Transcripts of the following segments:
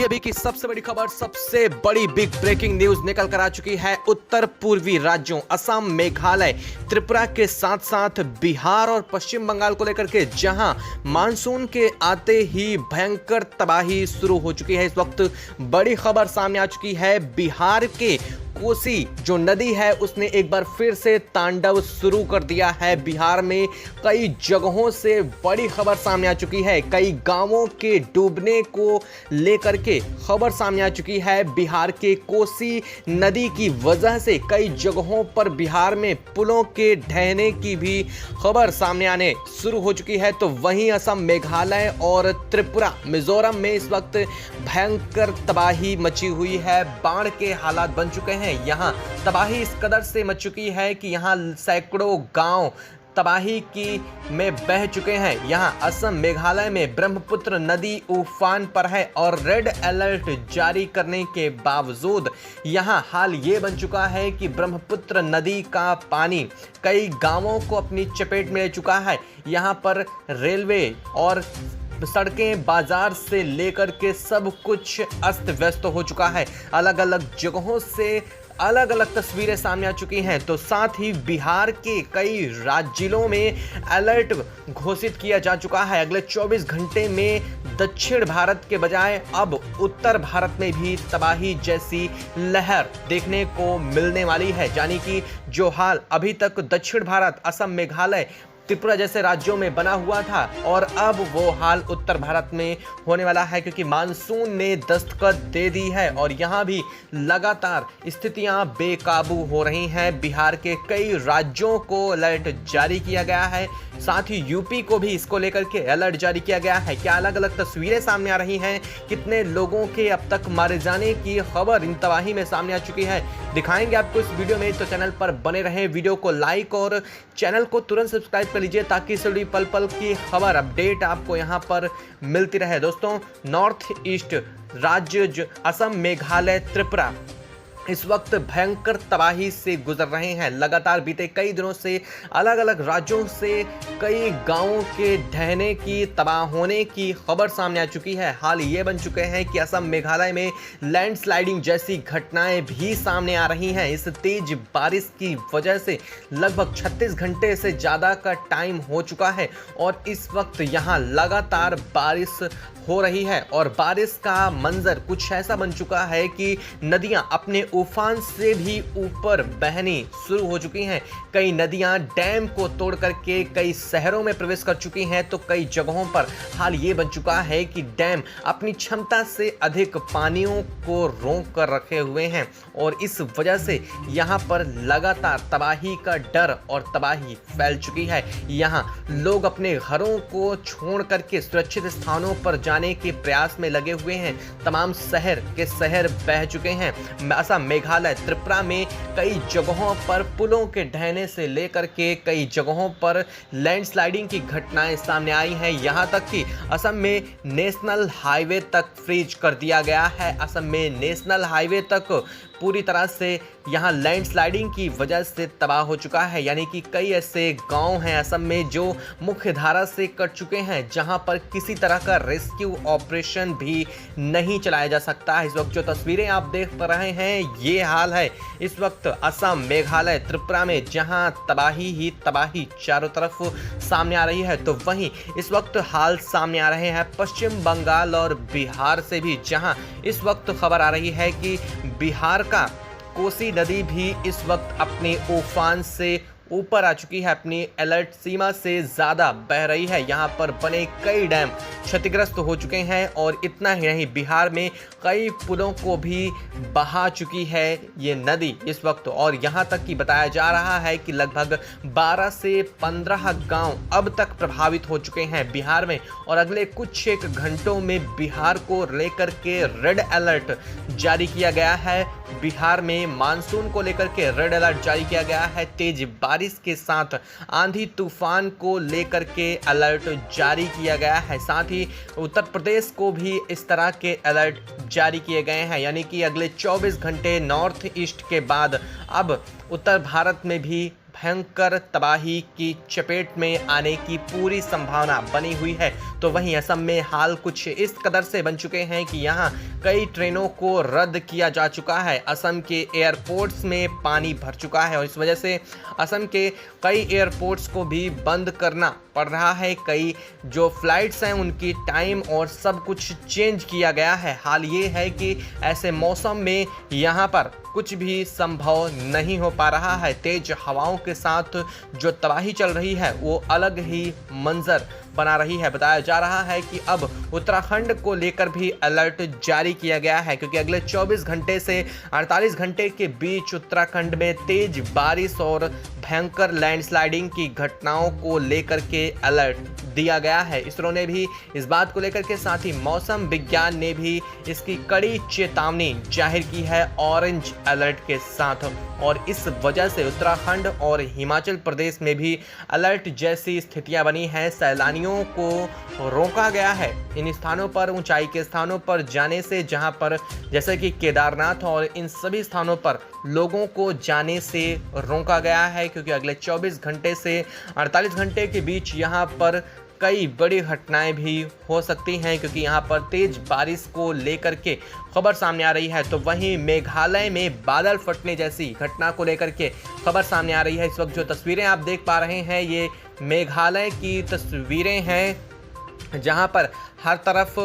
अभी की सबसे बड़ी खबर, सबसे बड़ी बिग ब्रेकिंग न्यूज निकल कर आ चुकी है। उत्तर पूर्वी राज्यों असम, मेघालय, त्रिपुरा के साथ साथ बिहार और पश्चिम बंगाल को लेकर के जहां मानसून के आते ही भयंकर तबाही शुरू हो चुकी है। इस वक्त बड़ी खबर सामने आ चुकी है। बिहार के कोसी जो नदी है उसने एक बार फिर से तांडव शुरू कर दिया है। बिहार में कई जगहों से बड़ी खबर सामने आ चुकी है। कई गांवों के डूबने को लेकर के खबर सामने आ चुकी है। बिहार के कोसी नदी की वजह से कई जगहों पर बिहार में पुलों के ढहने की भी खबर सामने आने शुरू हो चुकी है। तो वहीं असम, मेघालय और त्रिपुरा, मिजोरम में इस वक्त भयंकर तबाही मची हुई है। बाढ़ के हालात बन चुके हैं। यहां तबाही इस कदर से मच चुकी है कि यहां सैकड़ों गांव तबाही की में बह चुके हैं। यहां असम, मेघालय में ब्रह्मपुत्र नदी उफान पर है और रेड अलर्ट जारी करने के बावजूद यहां हाल ये बन चुका है कि ब्रह्मपुत्र नदी का पानी कई गांवों को अपनी चपेट में ले चुका है। यहां पर रेलवे और सड़कें, बाजार से लेकर के सब कुछ अस्त व्यस्त हो चुका है। अलग अलग जगहों से अलग अलग तस्वीरें सामने आ चुकी हैं। तो साथ ही बिहार के कई जिलों में अलर्ट घोषित किया जा चुका है। अगले 24 घंटे में दक्षिण भारत के बजाय अब उत्तर भारत में भी तबाही जैसी लहर देखने को मिलने वाली है। यानी कि जो हाल अभी तक दक्षिण भारत, असम, मेघालय, त्रिपुरा जैसे राज्यों में बना हुआ था और अब वो हाल उत्तर भारत में होने वाला है, क्योंकि मानसून ने दस्तक दे दी है और यहाँ भी लगातार स्थितियां बेकाबू हो रही हैं। बिहार के कई राज्यों को अलर्ट जारी किया गया है। साथ ही यूपी को भी इसको लेकर के अलर्ट जारी किया गया है। क्या अलग अलग तस्वीरें सामने आ रही हैं, कितने लोगों के अब तक मारे जाने की खबर इन तबाही में सामने आ चुकी है, दिखाएंगे आपको इस वीडियो में। तो चैनल पर बने रहें, वीडियो को लाइक और चैनल को तुरंत सब्सक्राइब कर लीजिए ताकि सभी पल पल की खबर, अपडेट आपको यहां पर मिलती रहे। दोस्तों, नॉर्थ ईस्ट राज्य असम, मेघालय, त्रिपुरा इस वक्त भयंकर तबाही से गुजर रहे हैं। लगातार बीते कई दिनों से अलग अलग राज्यों से कई गांवों के ढहने की, तबाह होने की खबर सामने आ चुकी है। हाल ये बन चुके हैं कि असम, मेघालय में लैंडस्लाइडिंग जैसी घटनाएं भी सामने आ रही हैं। इस तेज बारिश की वजह से लगभग 36 घंटे से ज़्यादा का टाइम हो चुका है और इस वक्त यहाँ लगातार बारिश हो रही है और बारिश का मंजर कुछ ऐसा बन चुका है कि नदियां अपने उफान से भी ऊपर बहनी शुरू हो चुकी हैं। कई नदियां डैम को तोड़ करके कई शहरों में प्रवेश कर चुकी हैं। तो कई जगहों पर हाल ये बन चुका है कि डैम अपनी क्षमता से अधिक पानियों को रोक कर रखे हुए हैं और इस वजह से यहाँ पर लगातार तबाही का डर और तबाही फैल चुकी है। यहाँ लोग अपने घरों को छोड़ करके सुरक्षित स्थानों पर जाने के प्रयास में लगे हुए हैं। तमाम शहर के शहर बह चुके हैं। असम, मेघालय, त्रिपुरा में कई जगहों पर पुलों के ढहने से लेकर के कई जगहों पर लैंडस्लाइडिंग की घटनाएं सामने आई हैं। यहां तक कि असम में नेशनल हाईवे तक फ्रीज कर दिया गया है। असम में नेशनल हाईवे तक पूरी तरह से यहाँ लैंडस्लाइडिंग की वजह से तबाह हो चुका है। यानी कि कई ऐसे गांव हैं असम में जो मुख्य धारा से कट चुके हैं, जहां पर किसी तरह का रेस्क्यू ऑपरेशन भी नहीं चलाया जा सकता है। इस वक्त जो तस्वीरें आप देख पा रहे हैं, ये हाल है इस वक्त असम, मेघालय, त्रिपुरा में, जहां तबाही ही तबाही चारों तरफ सामने आ रही है। तो वहीं इस वक्त हाल सामने आ रहे हैं पश्चिम बंगाल और बिहार से भी, जहां इस वक्त खबर आ रही है कि बिहार का कोसी नदी भी इस वक्त अपने उफान से ऊपर आ चुकी है, अपनी अलर्ट सीमा से ज़्यादा बह रही है। यहाँ पर बने कई डैम क्षतिग्रस्त हो चुके हैं और इतना ही नहीं, बिहार में कई पुलों को भी बहा चुकी है ये नदी इस वक्त। और यहाँ तक कि बताया जा रहा है कि लगभग 12 से 15 गांव अब तक प्रभावित हो चुके हैं बिहार में और अगले कुछ एक घंटों में बिहार को लेकर के रेड अलर्ट जारी किया गया है। बिहार में मानसून को लेकर के रेड अलर्ट जारी किया गया है। तेज बारिश के साथ आंधी तूफान को लेकर के अलर्ट जारी किया गया है। साथ ही उत्तर प्रदेश को भी इस तरह के अलर्ट जारी किए गए हैं। यानी कि अगले 24 घंटे नॉर्थ ईस्ट के बाद अब उत्तर भारत में भी भयंकर तबाही की चपेट में आने की पूरी संभावना बनी हुई है। तो वहीं असम में हाल कुछ इस कदर से बन चुके हैं कि यहाँ कई ट्रेनों को रद्द किया जा चुका है। असम के एयरपोर्ट्स में पानी भर चुका है और इस वजह से असम के कई एयरपोर्ट्स को भी बंद करना पड़ रहा है। कई जो फ्लाइट्स हैं उनकी टाइम और सब कुछ चेंज किया गया है। हाल ये है कि ऐसे मौसम में यहाँ पर कुछ भी संभव नहीं हो पा रहा है। तेज हवाओं के साथ जो तबाही चल रही है वो अलग ही मंजर बना रही है। बताया जा रहा है कि अब उत्तराखंड को लेकर भी अलर्ट जारी किया गया है, क्योंकि अगले 24 घंटे से 48 घंटे के बीच उत्तराखंड में तेज बारिश और भयंकर लैंडस्लाइडिंग की घटनाओं को लेकर के अलर्ट दिया गया है। इसरो ने भी इस बात को लेकर के, साथ ही मौसम विज्ञान ने भी इसकी कड़ी चेतावनी जाहिर की है ऑरेंज अलर्ट के साथ। और इस वजह से उत्तराखंड और हिमाचल प्रदेश में भी अलर्ट जैसी स्थितियां बनी हैं। सैलानियों को रोका गया है इन स्थानों पर, ऊंचाई के स्थानों पर जाने से, जहां पर जैसे कि केदारनाथ और इन सभी स्थानों पर लोगों को जाने से रोका गया है, क्योंकि अगले 24 घंटे से 48 घंटे के बीच यहां पर कई बड़ी घटनाएं भी हो सकती हैं, क्योंकि यहाँ पर तेज बारिश को लेकर के खबर सामने आ रही है। तो वहीं मेघालय में बादल फटने जैसी घटना को लेकर के खबर सामने आ रही है। इस वक्त जो तस्वीरें आप देख पा रहे हैं ये मेघालय की तस्वीरें हैं, जहाँ पर हर तरफ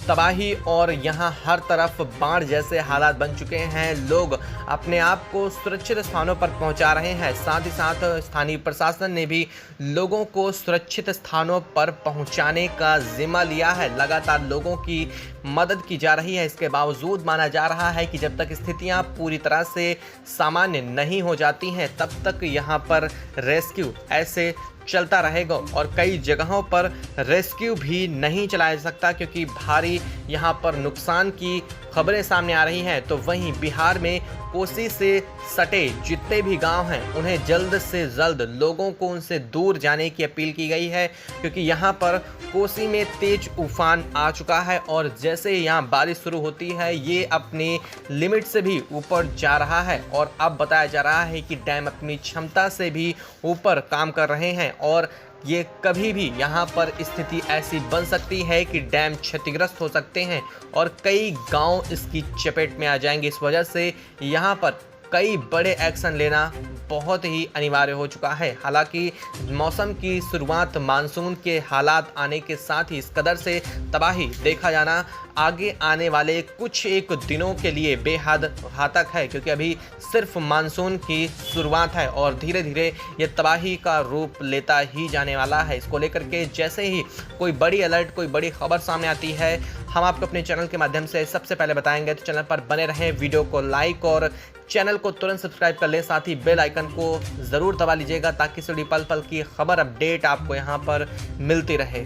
तबाही और यहाँ हर तरफ बाढ़ जैसे हालात बन चुके हैं। लोग अपने आप को सुरक्षित स्थानों पर पहुंचा रहे हैं। साथ ही साथ स्थानीय प्रशासन ने भी लोगों को सुरक्षित स्थानों पर पहुंचाने का जिम्मा लिया है। लगातार लोगों की मदद की जा रही है। इसके बावजूद माना जा रहा है कि जब तक स्थितियां पूरी तरह से सामान्य नहीं हो जाती हैं तब तक यहाँ पर रेस्क्यू ऐसे चलता रहेगा और कई जगहों पर रेस्क्यू भी नहीं चलाया जा सकता, क्योंकि भारी यहाँ पर नुकसान की खबरें सामने आ रही हैं। तो वहीं बिहार में कोसी से सटे जितने भी गांव हैं उन्हें जल्द से जल्द लोगों को उनसे दूर जाने की अपील की गई है, क्योंकि यहाँ पर कोसी में तेज उफान आ चुका है और जैसे यहाँ बारिश शुरू होती है ये अपनी लिमिट से भी ऊपर जा रहा है। और अब बताया जा रहा है कि डैम अपनी क्षमता से भी ऊपर काम कर रहे हैं और ये कभी भी यहाँ पर स्थिति ऐसी बन सकती है कि डैम क्षतिग्रस्त हो सकते हैं और कई गांव इसकी चपेट में आ जाएंगे। इस वजह से यहाँ पर कई बड़े एक्शन लेना बहुत ही अनिवार्य हो चुका है। हालांकि मौसम की शुरुआत मानसून के हालात आने के साथ ही इस कदर से तबाही देखा जाना आगे आने वाले कुछ एक दिनों के लिए बेहद घातक है, क्योंकि अभी सिर्फ मानसून की शुरुआत है और धीरे धीरे ये तबाही का रूप लेता ही जाने वाला है। इसको लेकर के जैसे ही कोई बड़ी अलर्ट, कोई बड़ी खबर सामने आती है हम आपको अपने चैनल के माध्यम से सबसे पहले बताएंगे। तो चैनल पर बने रहें, वीडियो को लाइक और चैनल को तुरंत सब्सक्राइब कर लें, साथ ही बेल आइकन को ज़रूर दबा लीजिएगा ताकि पल पल की खबर अपडेट आपको यहाँ पर मिलती रहे।